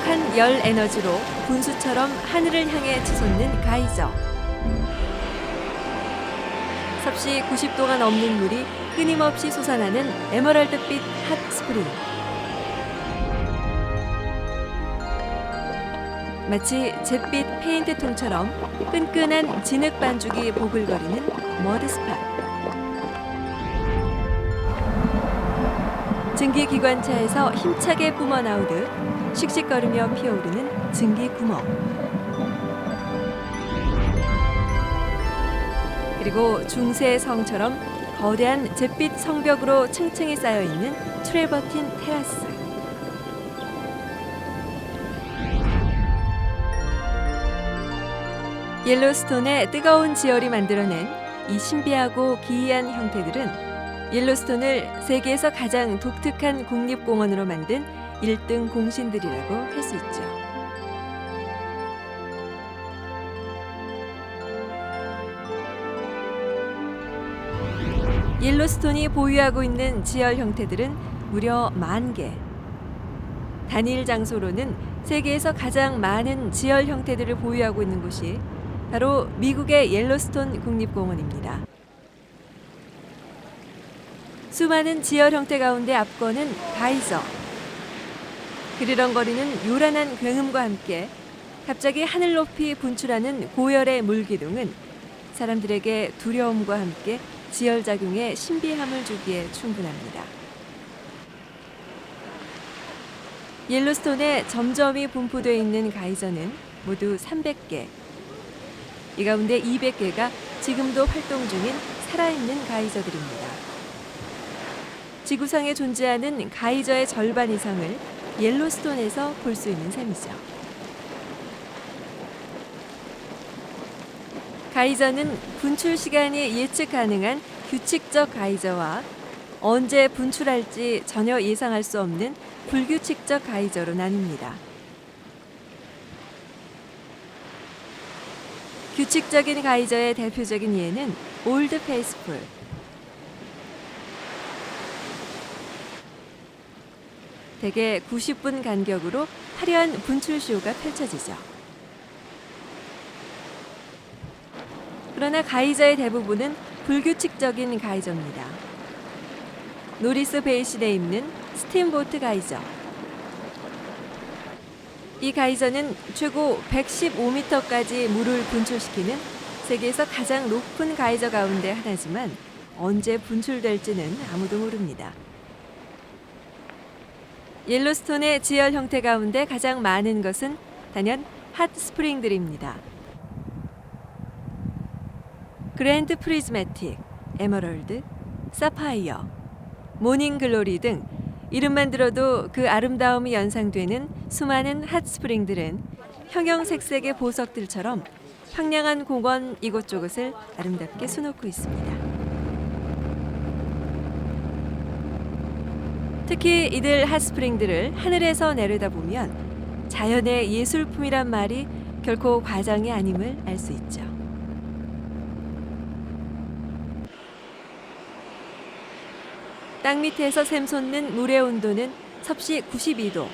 강력한 열 에너지로 분수처럼 하늘을 향해 치솟는 가이저. 섭씨 90도가 넘는 물이 끊임없이 솟아나는 에메랄드빛 핫스프링. 마치 잿빛 페인트통처럼 끈끈한 진흙 반죽이 보글거리는 머드스팟. 증기기관차에서 힘차게 뿜어나오듯 씩씩거리며 피어오르는 증기구멍. 그리고 중세 성처럼 거대한 잿빛 성벽으로 층층이 쌓여있는 트레버틴 테라스. 옐로스톤의 뜨거운 지열이 만들어낸 이 신비하고 기이한 형태들은 옐로스톤을 세계에서 가장 독특한 국립공원으로 만든 1등 공신들이라고 할 수 있죠. 옐로스톤이 보유하고 있는 지열 형태들은 무려 10,000개. 단일 장소로는 세계에서 가장 많은 지열 형태들을 보유하고 있는 곳이 바로 미국의 옐로스톤 국립공원입니다. 수많은 지열 형태 가운데 앞권은 가이저. 그리렁거리는 요란한 굉음과 함께 갑자기 하늘 높이 분출하는 고열의 물기둥은 사람들에게 두려움과 함께 지열작용에 신비함을 주기에 충분합니다. 옐로스톤에 점점이 분포되어 있는 가이저는 모두 300개. 이 가운데 200개가 지금도 활동 중인 살아있는 가이저들입니다. 지구상에 존재하는 가이저의 절반 이상을 옐로스톤에서 볼 수 있는 셈이죠. 가이저는 분출 시간이 예측 가능한 규칙적 가이저와 언제 분출할지 전혀 예상할 수 없는 불규칙적 가이저로 나뉩니다. 규칙적인 가이저의 대표적인 예는 올드 페이스풀. 대개 90분 간격으로 화려한 분출쇼가 펼쳐지죠. 그러나 가이저의 대부분은 불규칙적인 가이저입니다. 노리스 베이신에 있는 스팀보트 가이저. 이 가이저는 최고 115m까지 물을 분출시키는 세계에서 가장 높은 가이저 가운데 하나지만 언제 분출될지는 아무도 모릅니다. 옐로스톤의 지열 형태 가운데 가장 많은 것은 단연 핫스프링들입니다. 그랜드 프리즈매틱, 에메랄드, 사파이어, 모닝글로리 등 이름만 들어도 그 아름다움이 연상되는 수많은 핫스프링들은 형형색색의 보석들처럼 황량한 공원 이곳저곳을 아름답게 수놓고 있습니다. 특히 이들 핫스프링들을 하늘에서 내려다보면 자연의 예술품이란 말이 결코 과장이 아님을 알 수 있죠. 땅 밑에서 샘솟는 물의 온도는 섭씨 92도.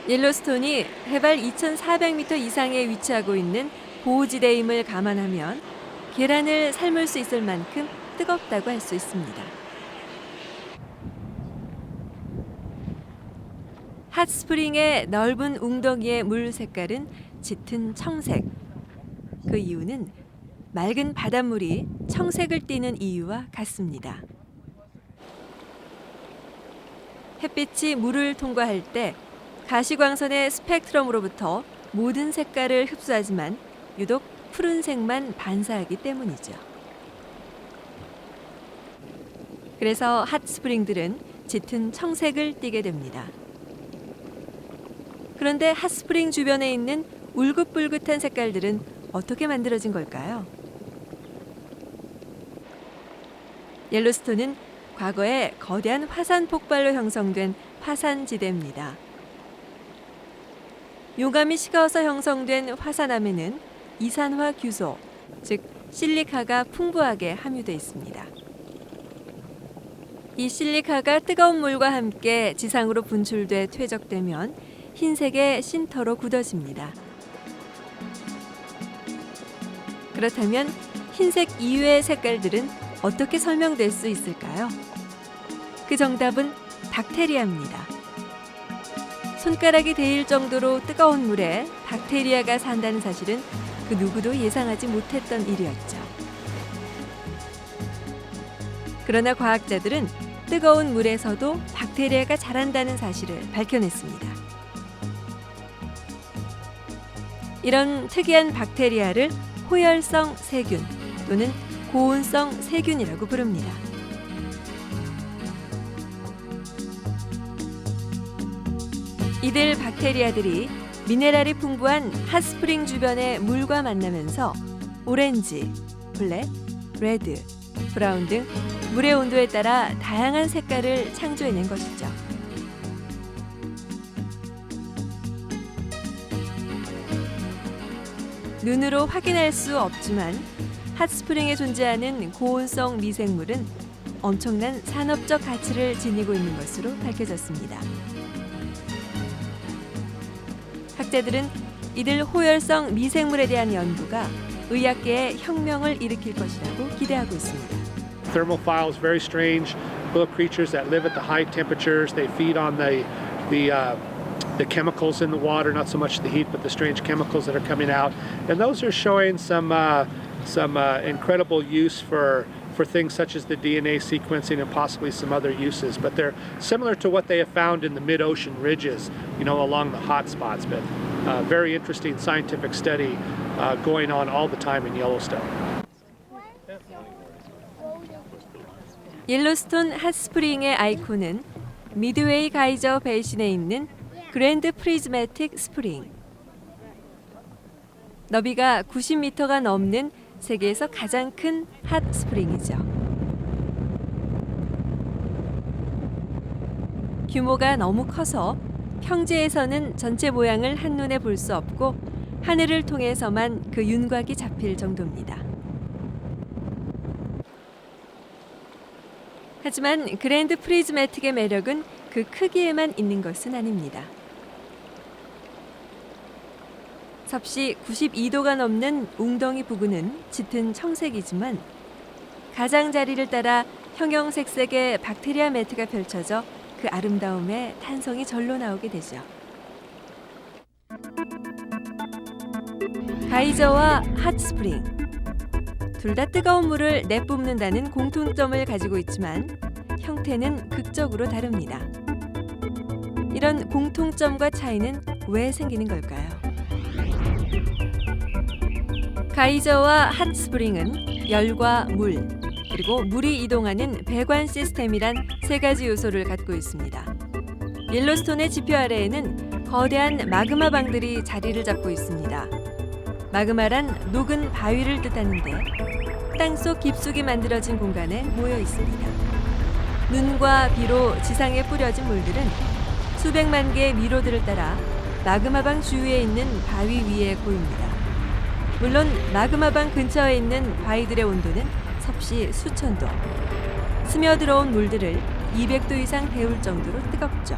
옐로스톤이 해발 2,400m 이상에 위치하고 있는 보호지대임을 감안하면 계란을 삶을 수 있을 만큼 뜨겁다고 할 수 있습니다. 핫스프링의 넓은 웅덩이의 물 색깔은 짙은 청색. 그 이유는 맑은 바닷물이 청색을 띠는 이유와 같습니다. 햇빛이 물을 통과할 때 가시광선의 스펙트럼으로부터 모든 색깔을 흡수하지만 유독 푸른색만 반사하기 때문이죠. 그래서 핫스프링들은 짙은 청색을 띠게 됩니다. 그런데 핫스프링 주변에 있는 울긋불긋한 색깔들은 어떻게 만들어진 걸까요? 옐로스톤은 과거에 거대한 화산 폭발로 형성된 화산지대입니다. 용암이 식어서 형성된 화산암에는 이산화 규소, 즉 실리카가 풍부하게 함유되어 있습니다. 이 실리카가 뜨거운 물과 함께 지상으로 분출돼 퇴적되면 흰색의 씬터로 굳어집니다. 그렇다면 흰색 이외의 색깔들은 어떻게 설명될 수 있을까요? 그 정답은 박테리아입니다. 손가락이 데일 정도로 뜨거운 물에 박테리아가 산다는 사실은 그 누구도 예상하지 못했던 일이었죠. 그러나 과학자들은 뜨거운 물에서도 박테리아가 자란다는 사실을 밝혀냈습니다. 이런 특이한 박테리아를 호열성 세균 또는 고온성 세균이라고 부릅니다. 이들 박테리아들이 미네랄이 풍부한 핫스프링 주변의 물과 만나면서 오렌지, 블랙, 레드, 브라운 등 물의 온도에 따라 다양한 색깔을 창조해낸 것이죠. 눈으로 확인할 수 없지만 핫스프링에 존재하는 고온성 미생물은 엄청난 산업적 가치를 지니고 있는 것으로 밝혀졌습니다. 학자들은 이들 호열성 미생물에 대한 연구가 의학계에 혁명을 일으킬 것이라고 기대하고 있습니다. Thermophiles, very strange little creatures that live at the high temperatures. They feed on the chemicals in the water, not so much the heat, but the strange chemicals that are coming out. And those are showing some incredible use for things such as the DNA sequencing and possibly some other uses. But they're similar to what they have found in the mid-ocean ridges, along the hot spots. But very interesting scientific study going on all the time in Yellowstone. 옐로스톤 핫스프링의 아이콘은 미드웨이 가이저 베이신에 있는 그랜드 프리즈매틱 스프링. 너비가 90m가 넘는 세계에서 가장 큰 핫스프링이죠. 규모가 너무 커서 평지에서는 전체 모양을 한눈에 볼 수 없고 하늘을 통해서만 그 윤곽이 잡힐 정도입니다. 하지만 그랜드 프리즈매틱의 매력은 그 크기에만 있는 것은 아닙니다. 섭씨 92도가 넘는 웅덩이 부근은 짙은 청색이지만 가장자리를 따라 형형색색의 박테리아 매트가 펼쳐져 그 아름다움에 탄성이 절로 나오게 되죠. 가이저와 핫스프링. 둘 다 뜨거운 물을 내뿜는다는 공통점을 가지고 있지만 형태는 극적으로 다릅니다. 이런 공통점과 차이는 왜 생기는 걸까요? 가이저와 핫스프링은 열과 물, 그리고 물이 이동하는 배관 시스템이란 세 가지 요소를 갖고 있습니다. 옐로스톤의 지표 아래에는 거대한 마그마 방들이 자리를 잡고 있습니다. 마그마란 녹은 바위를 뜻하는데 땅속 깊숙이 만들어진 공간에 모여 있습니다. 눈과 비로 지상에 뿌려진 물들은 수백만 개의 미로들을 따라 마그마방 주위에 있는 바위 위에 고입니다. 물론 마그마방 근처에 있는 바위들의 온도는 섭씨 수천 도. 스며들어온 물들을 200도 이상 데울 정도로 뜨겁죠.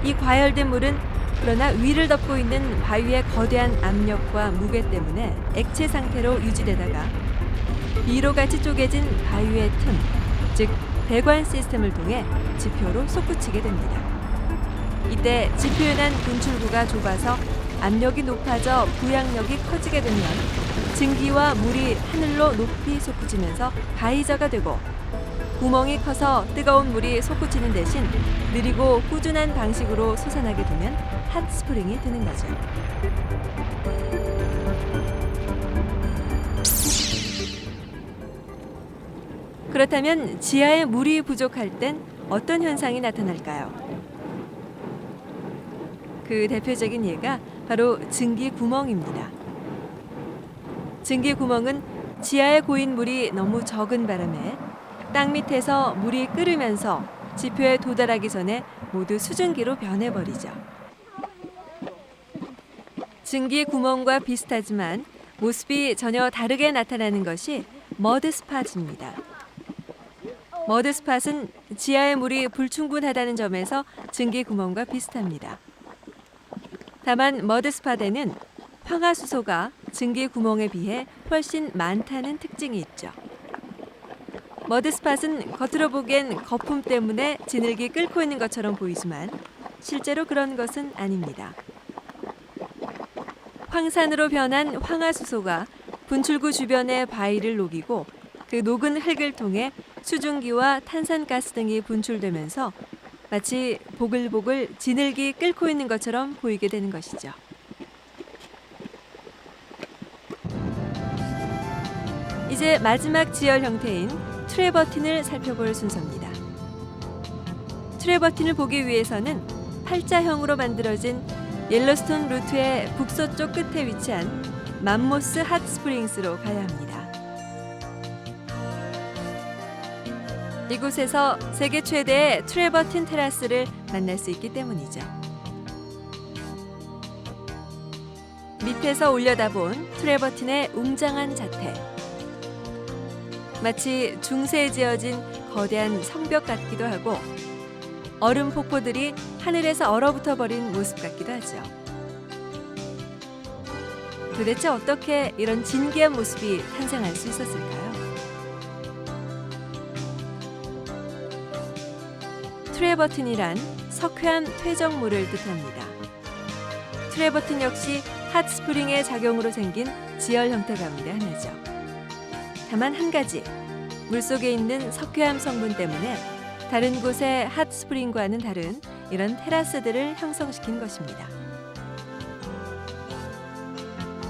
이 과열된 물은 그러나 위를 덮고 있는 바위의 거대한 압력과 무게 때문에 액체 상태로 유지되다가 비로같이 쪼개진 바위의 틈, 즉 배관 시스템을 통해 지표로 솟구치게 됩니다. 이때 지표에 난 분출구가 좁아서 압력이 높아져 부양력이 커지게 되면 증기와 물이 하늘로 높이 솟구치면서 가이저가 되고, 구멍이 커서 뜨거운 물이 솟구치는 대신 느리고 꾸준한 방식으로 솟아나게 되면 핫스프링이 되는 거죠. 그렇다면 지하에 물이 부족할 땐 어떤 현상이 나타날까요? 그 대표적인 예가 바로 증기 구멍입니다. 증기 구멍은 지하에 고인 물이 너무 적은 바람에 땅 밑에서 물이 끓으면서 지표에 도달하기 전에 모두 수증기로 변해버리죠. 증기 구멍과 비슷하지만 모습이 전혀 다르게 나타나는 것이 머드스팟입니다. 머드스팟은 지하의 물이 불충분하다는 점에서 증기 구멍과 비슷합니다. 다만 머드스팟에는 황화수소가 증기 구멍에 비해 훨씬 많다는 특징이 있죠. 머드스팟은 겉으로 보기엔 거품 때문에 진흙이 끓고 있는 것처럼 보이지만 실제로 그런 것은 아닙니다. 황산으로 변한 황화수소가 분출구 주변의 바위를 녹이고 그 녹은 흙을 통해 수증기와 탄산가스 등이 분출되면서 마치 보글보글 진흙이 끓고 있는 것처럼 보이게 되는 것이죠. 이제 마지막 지열 형태인 트래버틴을 살펴볼 순서입니다. 트래버틴을 보기 위해서는 팔자형으로 만들어진 옐로스톤 루트의 북서쪽 끝에 위치한 맘모스 핫스프링스로 가야 합니다. 이곳에서 세계 최대의 트래버틴 테라스를 만날 수 있기 때문이죠. 밑에서 올려다본 트래버틴의 웅장한 자태. 마치 중세에 지어진 거대한 성벽 같기도 하고 얼음 폭포들이 하늘에서 얼어붙어 버린 모습 같기도 하죠. 도대체 어떻게 이런 진기한 모습이 탄생할 수 있었을까요? 트래버틴이란 석회암 퇴적물을 뜻합니다. 트래버틴 역시 핫스프링의 작용으로 생긴 지열 형태 가운데 하나죠. 다만 한 가지, 물속에 있는 석회암 성분 때문에 다른 곳의 핫스프링과는 다른 이런 테라스들을 형성시킨 것입니다.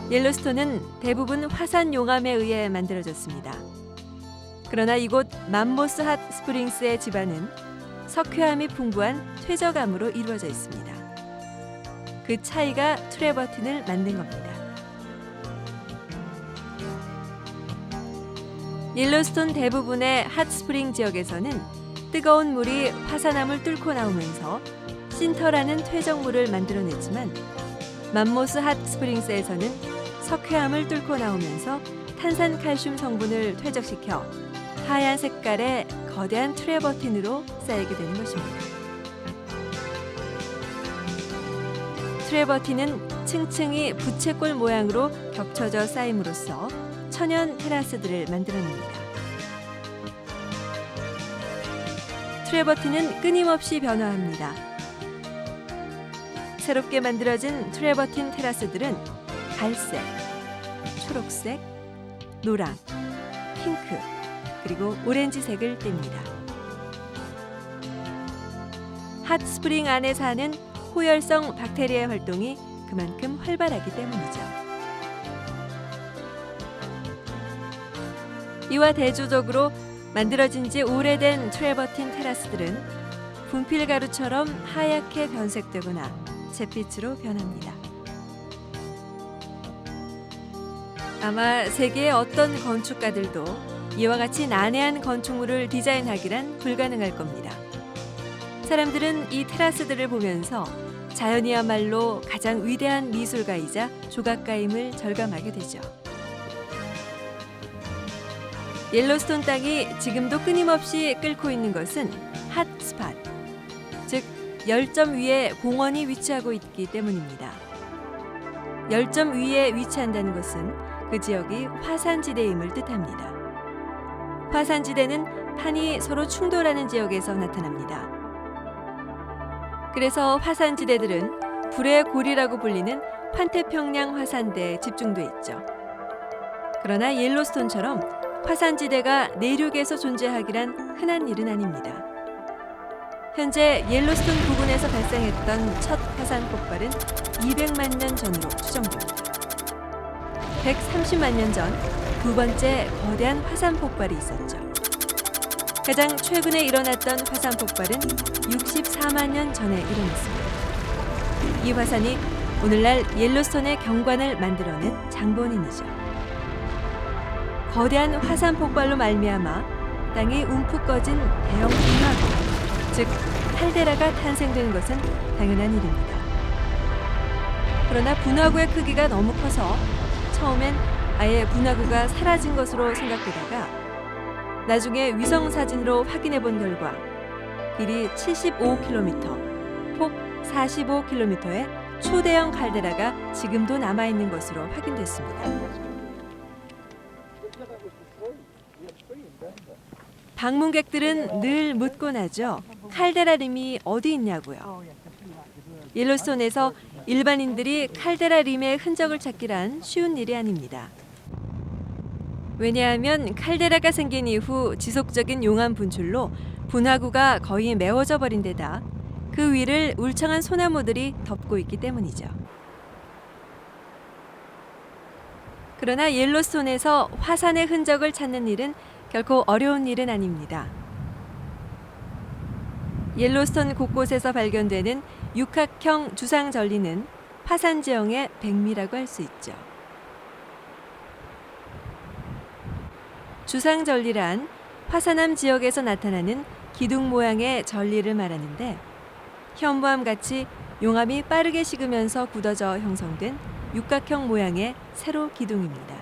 옐로스톤은 대부분 화산 용암에 의해 만들어졌습니다. 그러나 이곳 맘모스 핫스프링스의 지반은 석회암이 풍부한 퇴적암으로 이루어져 있습니다. 그 차이가 트래버틴을 만든 겁니다. 옐로스톤 대부분의 핫스프링 지역에서는 뜨거운 물이 화산암을 뚫고 나오면서 신터라는 퇴적물을 만들어냈지만 맘모스 핫스프링스에서는 석회암을 뚫고 나오면서 탄산칼슘 성분을 퇴적시켜 하얀 색깔의 거대한 트래버틴으로 쌓이게 되는 것입니다. 트래버틴은 층층이 부채꼴 모양으로 겹쳐져 쌓임으로써 천연 테라스들을 만들어냅니다. 트래버틴은 끊임없이 변화합니다. 새롭게 만들어진 트래버틴 테라스들은 갈색, 초록색, 노랑, 핑크, 그리고 오렌지색을 띱니다. 핫스프링 안에 사는 호열성 박테리아의 활동이 그만큼 활발하기 때문이죠. 이와 대조적으로 만들어진 지 오래된 트래버틴 테라스들은 분필가루처럼 하얗게 변색되거나 잿빛으로 변합니다. 아마 세계의 어떤 건축가들도 이와 같이 난해한 건축물을 디자인하기란 불가능할 겁니다. 사람들은 이 테라스들을 보면서 자연이야말로 가장 위대한 미술가이자 조각가임을 절감하게 되죠. 옐로스톤 땅이 지금도 끊임없이 끓고 있는 것은 핫스팟, 즉 열점 위에 공원이 위치하고 있기 때문입니다. 열점 위에 위치한다는 것은 그 지역이 화산지대임을 뜻합니다. 화산지대는 판이 서로 충돌하는 지역에서 나타납니다. 그래서 화산지대들은 불의 고리라고 불리는 환태평양 화산대에 집중돼 있죠. 그러나 옐로스톤처럼 화산지대가 내륙에서 존재하기란 흔한 일은 아닙니다. 현재 옐로스톤 부근에서 발생했던 첫 화산 폭발은 200만 년 전으로 추정됩니다. 130만 년 전 두 번째 거대한 화산 폭발이 있었죠. 가장 최근에 일어났던 화산 폭발은 64만 년 전에 일어났습니다. 이 화산이 오늘날 옐로스톤의 경관을 만들어낸 장본인이죠. 거대한 화산 폭발로 말미암아 땅이 움푹 꺼진 대형 분화구, 즉 칼데라가 탄생되는 것은 당연한 일입니다. 그러나 분화구의 크기가 너무 커서 처음엔 아예 분화구가 사라진 것으로 생각되다가 나중에 위성 사진으로 확인해 본 결과 길이 75km, 폭 45km의 초대형 칼데라가 지금도 남아있는 것으로 확인됐습니다. 방문객들은 늘 묻곤 하죠. 칼데라림이 어디 있냐고요. 옐로스톤에서 일반인들이 칼데라림의 흔적을 찾기란 쉬운 일이 아닙니다. 왜냐하면 칼데라가 생긴 이후 지속적인 용암 분출로 분화구가 거의 메워져 버린 데다 그 위를 울창한 소나무들이 덮고 있기 때문이죠. 그러나 옐로스톤에서 화산의 흔적을 찾는 일은 결코 어려운 일은 아닙니다. 옐로스톤 곳곳에서 발견되는 육각형 주상 전리는 화산 지형의 백미라고 할 수 있죠. 주상 전리란 화산암 지역에서 나타나는 기둥 모양의 전리를 말하는데 현무암 같이 용암이 빠르게 식으면서 굳어져 형성된 육각형 모양의 세로 기둥입니다.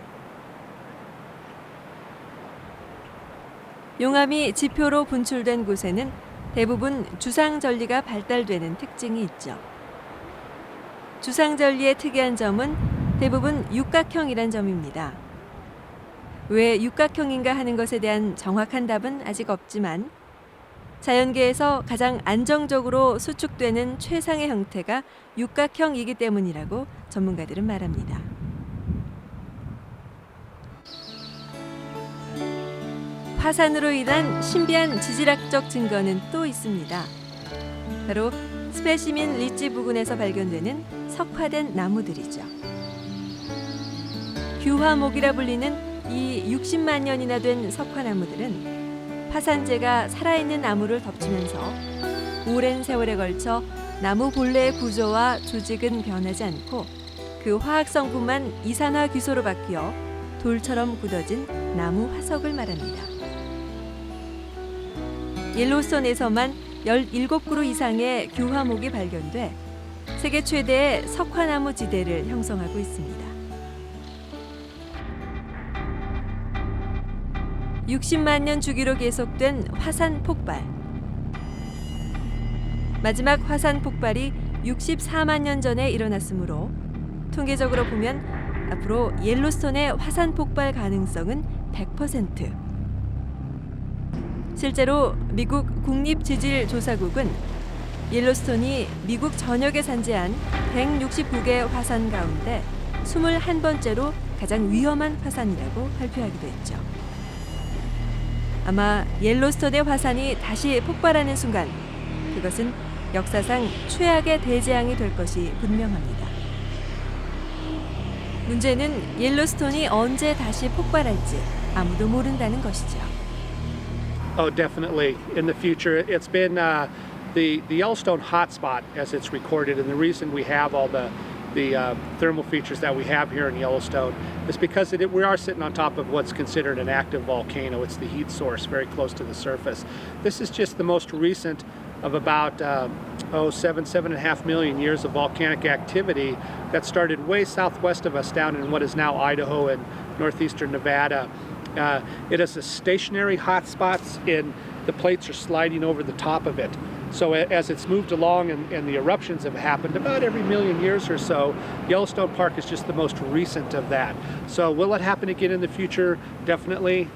용암이 지표로 분출된 곳에는 대부분 주상전리가 발달되는 특징이 있죠. 주상전리의 특이한 점은 대부분 육각형이란 점입니다. 왜 육각형인가 하는 것에 대한 정확한 답은 아직 없지만 자연계에서 가장 안정적으로 수축되는 최상의 형태가 육각형이기 때문이라고 전문가들은 말합니다. 화산으로 인한 신비한 지질학적 증거는 또 있습니다. 바로 스페시민 리치 부근에서 발견되는 석화된 나무들이죠. 규화목이라 불리는 이 60만 년이나 된 석화나무들은 화산재가 살아있는 나무를 덮치면서 오랜 세월에 걸쳐 나무 본래의 구조와 조직은 변하지 않고 그 화학성분만 이산화 규소로 바뀌어 돌처럼 굳어진 나무 화석을 말합니다. 옐로스톤에서만 17그루 이상의 규화목이 발견돼 세계 최대의 석화나무 지대를 형성하고 있습니다. 60만 년 주기로 계속된 화산 폭발. 마지막 화산 폭발이 64만 년 전에 일어났으므로 통계적으로 보면 앞으로 옐로스톤의 화산 폭발 가능성은 100%. 실제로 미국 국립지질조사국은 옐로스톤이 미국 전역에 산재한 169개 화산 가운데 21번째로 가장 위험한 화산이라고 발표하기도 했죠. 아마 옐로스톤의 화산이 다시 폭발하는 순간 그것은 역사상 최악의 대재앙이 될 것이 분명합니다. 문제는 옐로스톤이 언제 다시 폭발할지 아무도 모른다는 것이죠. Oh, definitely. In the future, it's been the Yellowstone hotspot as it's recorded, and the reason we have all the thermal features that we have here in Yellowstone is because we are sitting on top of what's considered an active volcano. It's the heat source very close to the surface. This is just the most recent of about 7.5 million years of volcanic activity that started way southwest of us down in what is now Idaho and northeastern Nevada. It is a stationary hotspot, and the plates are sliding over the top of it. So as it's moved along and the eruptions have happened about every million years or so, Yellowstone Park is just the most recent of that. So will it happen again in the future? Definitely.